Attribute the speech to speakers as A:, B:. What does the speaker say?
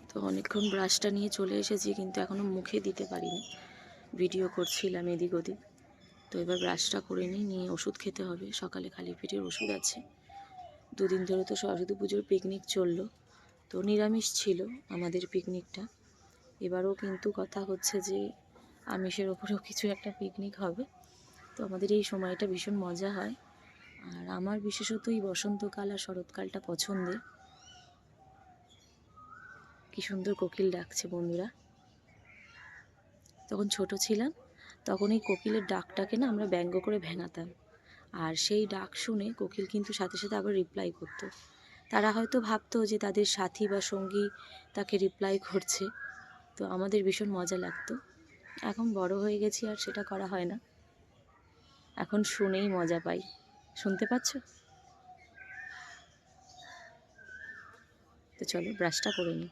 A: তো অনেকক্ষণ ব্রাশটা নিয়ে চলে এসেছি, কিন্তু এখনও মুখে দিতে পারিনি, ভিডিও করছিলাম এদিক ওদিক। তো এবার ব্রাশটা করে নিয়ে ওষুধ খেতে হবে। সকালে খালি পেটের ওষুধ আছে। দুদিন ধরে তো সরস্বতী পুজোর পিকনিক চললো, তো নিরামিষ ছিল আমাদের পিকনিকটা। এবারও কিন্তু কথা হচ্ছে যে আমিষের ওপরেও কিছু একটা পিকনিক হবে। তো আমাদের এই সময়টা ভীষণ মজা হয়। আর আমার বিশেষত এই বসন্তকাল আর শরৎকালটা পছন্দের। কি সুন্দর কোকিল ডাকছে বন্ধুরা। তখন ছোট ছিলাম, তখন এই কোকিলের ডাকটাকে না আমরা ব্যঙ্গ করে ভেঙাতাম। আর সেই ডাক শুনে কোকিল কিন্তু সাথে সাথে আবার রিপ্লাই করতো। তারা হয়তো ভাবতো যে তাদের সাথী বা সঙ্গী তাকে রিপ্লাই করছে। তো আমাদের ভীষণ মজা লাগতো। এখন বড় হয়ে গেছি আর সেটা করা হয় না, এখন শুনেই মজা পাই। শুনতে পাচ্ছ? তো চলো ব্রাশটা করে নিই।